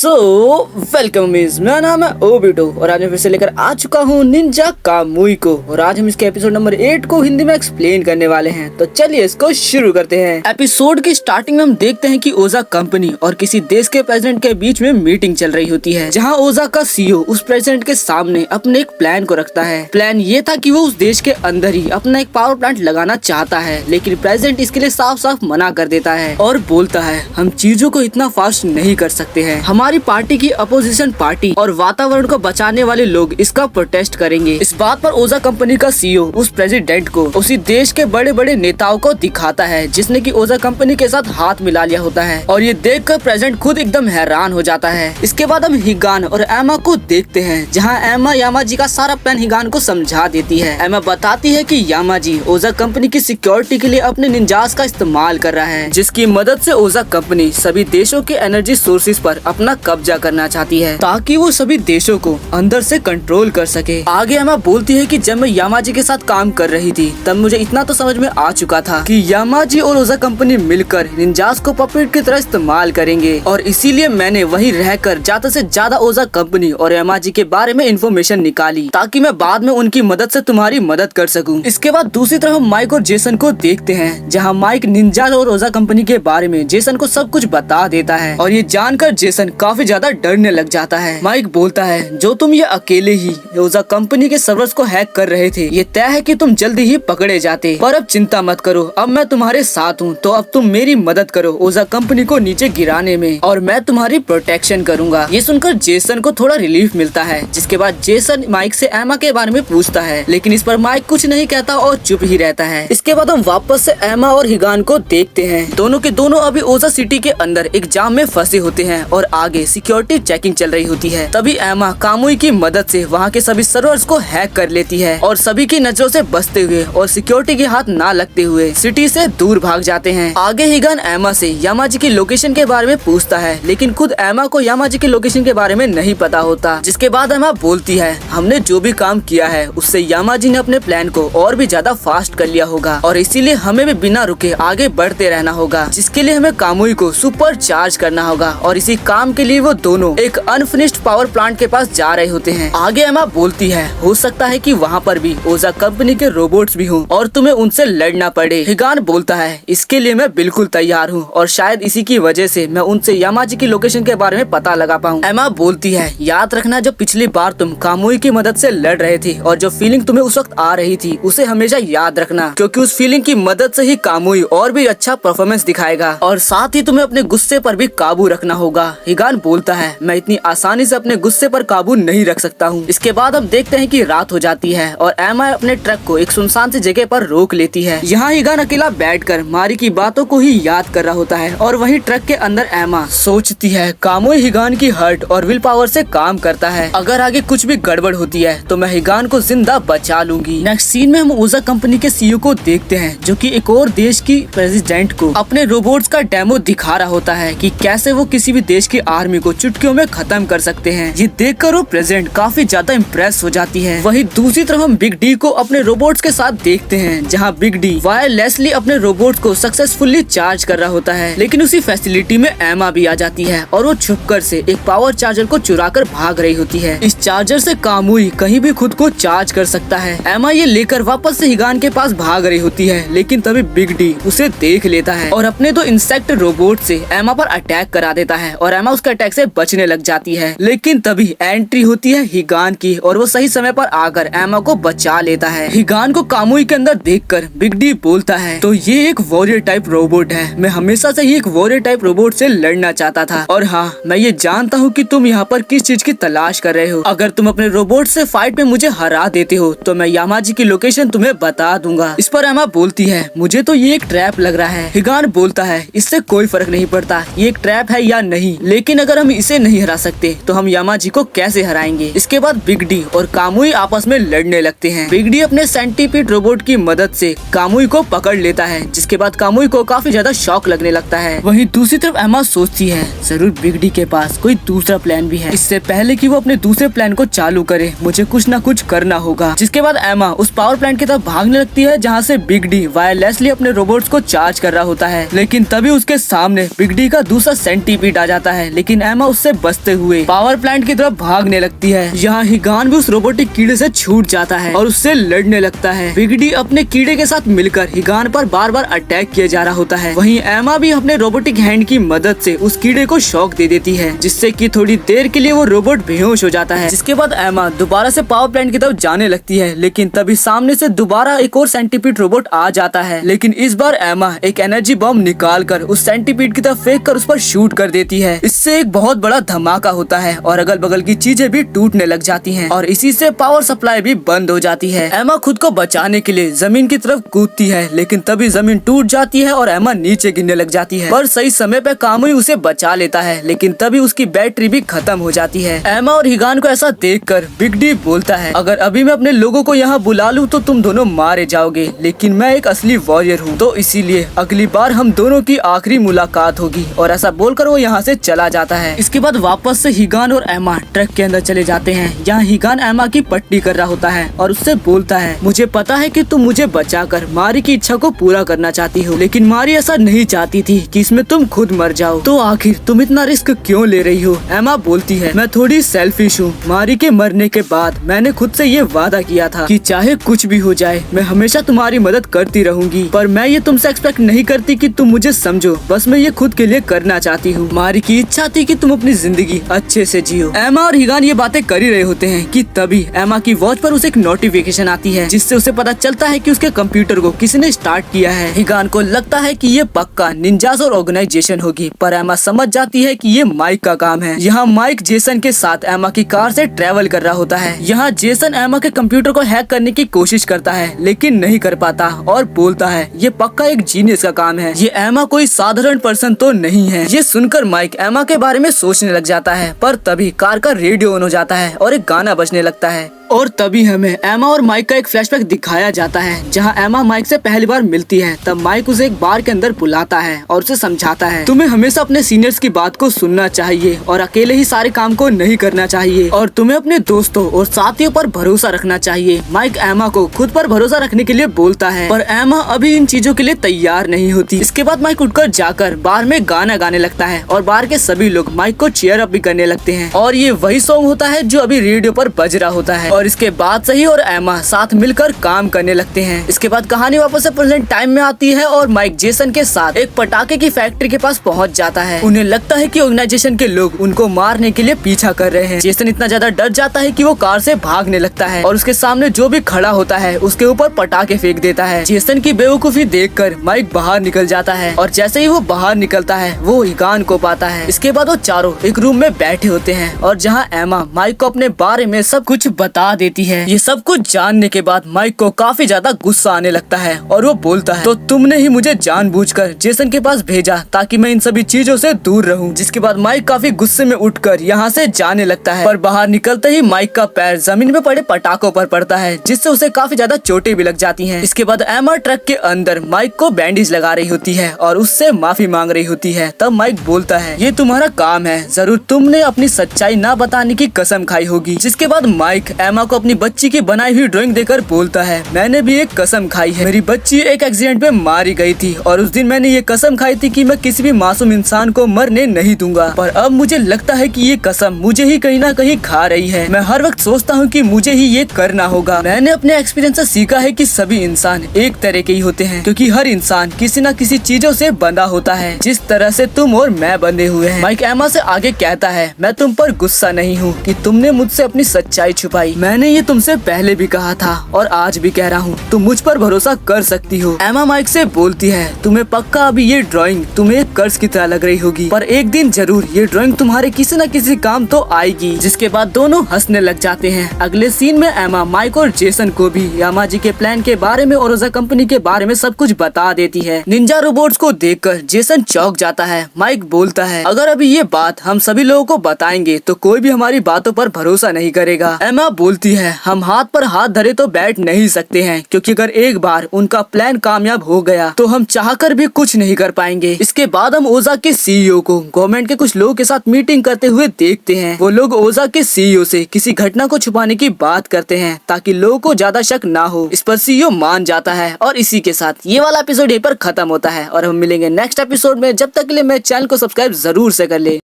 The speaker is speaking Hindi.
सो वेलकम मिस, मेरा नाम है ओबिटो और आज मैं फिर से लेकर आ चुका हूँ निंजा कामुई को। और आज हम इसके एपिसोड नंबर 8 को हिंदी में एक्सप्लेन करने वाले हैं। तो चलिए इसको शुरू करते हैं। एपिसोड की स्टार्टिंग में हम देखते हैं कि ओजा कंपनी और किसी देश के प्रेसिडेंट के बीच में मीटिंग चल रही होती है, जहाँ ओजा का सीईओ उस प्रेसिडेंट के सामने अपने एक प्लान को रखता है। प्लान ये था कि वो उस देश के अंदर ही अपना एक पावर प्लांट लगाना चाहता है, लेकिन प्रेसिडेंट इसके लिए साफ साफ मना कर देता है और बोलता है हम चीजों को इतना फास्ट नहीं कर सकते हैं। हमारी पार्टी की अपोजिशन पार्टी और वातावरण को बचाने वाले लोग इसका प्रोटेस्ट करेंगे। इस बात पर ओजा कंपनी का सीईओ उस प्रेसिडेंट को उसी देश के बड़े बड़े नेताओं को दिखाता है जिसने कि ओजा कंपनी के साथ हाथ मिला लिया होता है। और ये देखकर प्रेसिडेंट खुद एकदम हैरान हो जाता है। इसके बाद हम हिगान और एमा को देखते हैं, जहाँ एमा यामाजी का सारा प्लान हिगान को समझा देती है। एमा बताती है कि यामाजी ओजा कंपनी की सिक्योरिटी के लिए अपने निंजास का इस्तेमाल कर रहा है, जिसकी मदद से ओजा कंपनी सभी देशों के एनर्जी सोर्सेज पर अपना कब्जा करना चाहती है, ताकि वो सभी देशों को अंदर से कंट्रोल कर सके। आगे एमा बोलती है कि जब मैं यामाजी के साथ काम कर रही थी तब मुझे इतना तो समझ में आ चुका था कि यामाजी और ओजा कंपनी मिलकर निंजास को पपेट की तरह इस्तेमाल करेंगे, और इसीलिए मैंने वहीं रहकर ज्यादा से ज्यादा ओजा कंपनी और यामाजी के बारे में इंफॉर्मेशन निकाली, ताकि मैं बाद में उनकी मदद से तुम्हारी मदद कर सकूं। इसके बाद दूसरी तरफ हम माइक और जेसन को देखते हैं, जहाँ माइक निंजा और ओजा कंपनी के बारे में जेसन को सब कुछ बता देता है, और ये जानकर जेसन काफी ज्यादा डरने लग जाता है। माइक बोलता है जो तुम ये अकेले ही ओजा कंपनी के सर्वर्स को हैक कर रहे थे, ये तय है कि तुम जल्दी ही पकड़े जाते, पर अब चिंता मत करो, अब मैं तुम्हारे साथ हूँ, तो अब तुम मेरी मदद करो ओजा कंपनी को नीचे गिराने में, और मैं तुम्हारी प्रोटेक्शन करूंगा। ये सुनकर जेसन को थोड़ा रिलीफ मिलता है। जिसके बाद जेसन माइक से एमा के बारे में पूछता है, लेकिन इस पर माइक कुछ नहीं कहता और चुप ही रहता है। इसके बाद हम वापस से एमा और हिगान को देखते हैं। दोनों के दोनों अभी ओजा सिटी के अंदर एक जाम में फंसे होते हैं और आगे सिक्योरिटी चेकिंग चल रही होती है। तभी एमा कामुई की मदद से वहाँ के सभी सर्वर्स को हैक कर लेती है और सभी की नजरों से बचते हुए और सिक्योरिटी के हाथ ना लगते हुए सिटी से दूर भाग जाते हैं। आगे हिगान एमा से यामाजी की लोकेशन के बारे में पूछता है, लेकिन खुद एमा को यामाजी की लोकेशन के बारे में नहीं पता होता। जिसके बाद एमा बोलती है हमने जो भी काम किया है उससे यामाजी ने अपने प्लान को और भी ज्यादा फास्ट कर लिया होगा, और इसीलिए हमें भी बिना रुके आगे बढ़ते रहना होगा, जिसके लिए हमें कामुई को सुपर चार्ज करना होगा। और इसी काम के लिए वो दोनों एक अनफिनिश्ड पावर प्लांट के पास जा रहे होते हैं। आगे एमा बोलती है हो सकता है कि वहाँ पर भी ओजा कंपनी के रोबोट्स भी हों और तुम्हें उनसे लड़ना पड़े। हिगान बोलता है इसके लिए मैं बिल्कुल तैयार हूँ, और शायद इसी की वजह से मैं उनसे यामाजी की लोकेशन के बारे में पता लगा पाऊँ। एमा बोलती है याद रखना जब पिछली बार तुम कामुई की मदद से लड़ रहे थे और जो फीलिंग तुम्हें उस वक्त आ रही थी उसे हमेशा याद रखना, क्योंकि उस फीलिंग की मदद से ही कामुई और भी अच्छा परफॉर्मेंस दिखाएगा, और साथ ही तुम्हें अपने गुस्से पर भी काबू रखना होगा। हिगान बोलता है मैं इतनी आसानी से अपने गुस्से पर काबू नहीं रख सकता हूँ। इसके बाद हम देखते हैं कि रात हो जाती है और एमा अपने ट्रक को एक सुनसान सी जगह पर रोक लेती है। यहाँ हिगान अकेला बैठकर मारी की बातों को ही याद कर रहा होता है, और वहीं ट्रक के अंदर एमा सोचती है कामुई हिगान की हर्ट और विल पावर से काम करता है, अगर आगे कुछ भी गड़बड़ होती है तो मैं हिगान को जिंदा बचा लूंगी। नेक्स्ट सीन में हम ओजा कंपनी के सीईओ को देखते हैं, जो कि एक और देश की प्रेसिडेंट को अपने रोबोट्स का डेमो दिखा रहा होता है कि कैसे वो किसी भी देश की आर्मी को चुटकियों में खत्म कर सकते हैं। ये देखकर वो प्रेसिडेंट काफी ज्यादा इम्प्रेस हो जाती है। वहीं दूसरी तरफ हम बिग डी को अपने रोबोट्स के साथ देखते हैं, जहां बिग डी वायरलेसली अपने रोबोट्स को सक्सेसफुली चार्ज कर रहा होता है, लेकिन उसी फैसिलिटी में एमा भी आ जाती है और वो छुपकर से एक पावर चार्जर को चुराकर भाग रही होती है। इस चार्जर से कामुई कहीं भी खुद को चार्ज कर सकता है। एमा ये लेकर वापस से हिगान के पास भाग रही होती है, लेकिन तभी बिग डी उसे देख लेता है और अपने दो इंसेक्ट रोबोट से एमा पर अटैक करा देता है, और एमा उसके अटैक से बचने लग जाती है। लेकिन तभी एंट्री होती है हिगान की, और वो सही समय पर आकर एमा को बचा लेता है। हिगान को कामुई के अंदर देखकर बिग डी बोलता है तो ये एक वॉरियर टाइप रोबोट है, मैं हमेशा से ही एक वॉरियर टाइप रोबोट से लड़ना चाहता था, और हाँ मैं ये जानता हूँ कि तुम यहाँ पर किस चीज की तलाश कर रहे हो। अगर तुम अपने रोबोट से फाइट में मुझे हरा देते हो तो मैं यामाजी की लोकेशन तुम्हें बता दूंगा। इस पर एमा बोलती है मुझे तो ये एक ट्रैप लग रहा है। हिगान बोलता है इससे कोई फर्क नहीं पड़ता ये एक ट्रैप है या नहीं, लेकिन अगर हम इसे नहीं हरा सकते तो हम यामाजी को कैसे हराएंगे। इसके बाद बिग डी और कामुई आपस में लड़ने लगते हैं। बिग डी अपने सेंटीपीड रोबोट की मदद से कामुई को पकड़ लेता है, जिसके बाद कामुई को काफी ज्यादा शॉक लगने लगता है। वहीं दूसरी तरफ एमा सोचती है जरूर बिग डी के पास कोई दूसरा प्लान भी है, इससे पहले कि वो अपने दूसरे प्लान को चालू करे मुझे कुछ न कुछ करना होगा। जिसके बाद एमा उस पावर प्लांट की तरफ भागने लगती है, जहाँ से बिग डी वायरलेसली अपने रोबोट्स को चार्ज कर रहा होता है, लेकिन तभी उसके सामने बिग डी का दूसरा सेंटीपीड आ जाता है, लेकिन लेकिन एमा उससे बचते हुए पावर प्लांट की तरफ भागने लगती है। यहाँ हिगान भी उस रोबोटिक कीड़े से छूट जाता है और उससे लड़ने लगता है। बिगडी अपने कीड़े के साथ मिलकर हिगान पर बार बार अटैक किया जा रहा होता है। वहीं एमा भी अपने रोबोटिक हैंड की मदद से उस कीड़े को शॉक दे देती है, जिससे कि थोड़ी देर के लिए वो रोबोट बेहोश हो जाता है। जिसके बाद एमा दोबारा से पावर प्लांट की तरफ जाने लगती है, लेकिन तभी सामने से दोबारा एक और सेंटीपीड रोबोट आ जाता है। लेकिन इस बार एमा एक एनर्जी बम निकाल कर उस सेंटीपीड की तरफ फेंक कर उस पर शूट कर देती है। इससे एक बहुत बड़ा धमाका होता है और अगल बगल की चीजें भी टूटने लग जाती हैं और इसी से पावर सप्लाई भी बंद हो जाती है। एमा खुद को बचाने के लिए जमीन की तरफ कूदती है, लेकिन तभी जमीन टूट जाती है और एमा नीचे गिरने लग जाती है। पर सही समय पे कामुई उसे बचा लेता है, लेकिन तभी उसकी बैटरी भी खत्म हो जाती है। एमा और हिगान को ऐसा देखकर बिग डी बोलता है, अगर अभी मैं अपने लोगों को यहाँ बुला लूँ तो तुम दोनों मारे जाओगे, लेकिन मैं एक असली वॉरियर हूँ, तो इसीलिए अगली बार हम दोनों की आखिरी मुलाकात होगी। और ऐसा बोलकर वो यहाँ से चला जाता है। इसके बाद वापस से हिगान और एमा ट्रक के अंदर चले जाते हैं। यहाँ हिगान एमा की पट्टी कर रहा होता है और उससे बोलता है, मुझे पता है कि तुम मुझे बचाकर मारी की इच्छा को पूरा करना चाहती हो, लेकिन मारी ऐसा नहीं चाहती थी कि इसमें तुम खुद मर जाओ, तो आखिर तुम इतना रिस्क क्यों ले रही हो? एमा बोलती है, मैं थोड़ी सेल्फिश हूँ। मारी के मरने के बाद मैंने खुद से ये वादा किया था कि चाहे कुछ भी हो जाए मैं हमेशा तुम्हारी मदद करती रहूंगी, पर मैं ये तुमसे एक्सपेक्ट नहीं करती कि तुम मुझे समझो, बस मैं ये खुद के लिए करना चाहती हूँ। मारी की इच्छा थी कि तुम अपनी जिंदगी अच्छे से जियो। एमा और हिगान ये बातें कर ही रहे होते हैं कि तभी एमा की वॉच पर उसे एक नोटिफिकेशन आती है, जिससे उसे पता चलता है कि उसके कंप्यूटर को किसी ने स्टार्ट किया है। हिगान को लगता है कि ये पक्का निंजास और ऑर्गेनाइजेशन होगी, पर एमा समझ जाती है कि ये माइक का काम है। यहाँ माइक जेसन के साथ एमा की कार से ट्रेवल कर रहा होता है। यहाँ जेसन एमा के कंप्यूटर को हैक करने की कोशिश करता है, लेकिन नहीं कर पाता और बोलता है, ये पक्का एक जीनियस का काम है, ये एमा कोई साधारण पर्सन तो नहीं है। ये सुनकर माइक एमा के बारे में सोचने लग जाता है, पर तभी कार का रेडियो ऑन हो जाता है और एक गाना बजने लगता है। और तभी हमें एमा और माइक का एक फ्लैशबैक दिखाया जाता है, जहां एमा माइक से पहली बार मिलती है। तब माइक उसे एक बार के अंदर बुलाता है और उसे समझाता है, तुम्हें हमेशा अपने सीनियर्स की बात को सुनना चाहिए और अकेले ही सारे काम को नहीं करना चाहिए, और तुम्हें अपने दोस्तों और साथियों पर भरोसा रखना चाहिए। माइक एमा को खुद पर भरोसा रखने के लिए बोलता है, पर एमा अभी इन चीजों के लिए तैयार नहीं होती। इसके बाद माइक उठकर जाकर बार में गाना गाने लगता है और बार के सभी लोग माइक को चीयर अप भी करने लगते हैं, और ये वही सॉन्ग होता है जो अभी रेडियो पर बज रहा होता है। और इसके बाद सही और एमा साथ मिलकर काम करने लगते हैं। इसके बाद कहानी वापस से प्रेजेंट टाइम में आती है और माइक जेसन के साथ एक पटाखे की फैक्ट्री के पास पहुंच जाता है। उन्हें लगता है कि ऑर्गेनाइजेशन के लोग उनको मारने के लिए पीछा कर रहे हैं। जेसन इतना ज्यादा डर जाता है कि वो कार से भागने लगता है और उसके सामने जो भी खड़ा होता है उसके ऊपर पटाखे फेंक देता है। जेसन की बेवकूफी देखकर माइक बाहर निकल जाता है और जैसे ही वो बाहर निकलता है वो हिगान को पाता है। इसके बाद वो चारों एक रूम में बैठे होते हैं और जहाँ एमा माइक को अपने बारे में सब कुछ बता देती है। ये सब कुछ जानने के बाद माइक को काफी ज्यादा गुस्सा आने लगता है और वो बोलता है, तो तुमने ही मुझे जानबूझकर जेसन के पास भेजा ताकि मैं इन सभी चीजों से दूर रहूं। जिसके बाद माइक काफी गुस्से में उठकर यहाँ से जाने लगता है, पर बाहर निकलते ही माइक का पैर जमीन में पड़े पटाखों पर पड़ता है, जिससे उसे काफी ज्यादा चोटें भी लग जाती हैं। इसके बाद एमा ट्रक के अंदर माइक को बैंडेज लगा रही होती है और उससे माफी मांग रही होती है। तब माइक बोलता है, ये तुम्हारा काम है, जरूर तुमने अपनी सच्चाई ना बताने की कसम खाई होगी। जिसके बाद माइक एमा को अपनी बच्ची की बनाई हुई ड्राइंग देकर बोलता है, मैंने भी एक कसम खाई है, मेरी बच्ची एक एक्सीडेंट में मारी गई थी और उस दिन मैंने ये कसम खाई थी कि मैं किसी भी मासूम इंसान को मरने नहीं दूंगा, पर अब मुझे लगता है कि ये कसम मुझे ही कहीं ना कहीं खा रही है। मैं हर वक्त सोचता हूँ कि मुझे ही ये करना होगा। मैंने अपने एक्सपीरियंस से सीखा है कि सभी इंसान एक तरह के ही होते हैं, क्योंकि हर इंसान किसी न किसी चीजों से बंधा होता है, जिस तरह से तुम और मैं बंधे हुए हैं। माइक एमा से आगे कहता है, मैं तुम पर गुस्सा नहीं हूँ कि तुमने मुझसे अपनी सच्चाई छुपाई। मैंने ये तुमसे पहले भी कहा था और आज भी कह रहा हूँ, तुम मुझ पर भरोसा कर सकती हो। एमा माइक से बोलती है, तुम्हें पक्का अभी ये ड्राइंग तुम्हें एक कर्ज की तरह लग रही होगी, पर एक दिन जरूर ये ड्राइंग तुम्हारे किसी न किसी काम तो आएगी। जिसके बाद दोनों हंसने लग जाते हैं। अगले सीन में एमा माइक और जेसन को भी यामाजी के प्लान के बारे में और ओजा कंपनी के बारे में सब कुछ बता देती है। निंजा रोबोट्स को देखकर जेसन चौंक जाता है। माइक बोलता है, अगर अभी ये बात हम सभी लोगों को बताएंगे तो कोई भी हमारी बातों पर भरोसा नहीं करेगा। एमा बोलती है, हम हाथ पर हाथ धरे तो बैठ नहीं सकते हैं, क्योंकि अगर एक बार उनका प्लान कामयाब हो गया तो हम चाहकर भी कुछ नहीं कर पाएंगे। इसके बाद हम ओजा के सीईओ को गवर्नमेंट के कुछ लोगों के साथ मीटिंग करते हुए देखते हैं। वो लोग ओजा के सीईओ से किसी घटना को छुपाने की बात करते हैं ताकि लोगों को ज्यादा शक ना हो। इस पर सीईओ मान जाता है और इसी के साथ ये वाला एपिसोड यहीं पर खत्म होता है और हम मिलेंगे नेक्स्ट एपिसोड में। जब तक के लिए मेरे चैनल को सब्सक्राइब जरूर से कर ले।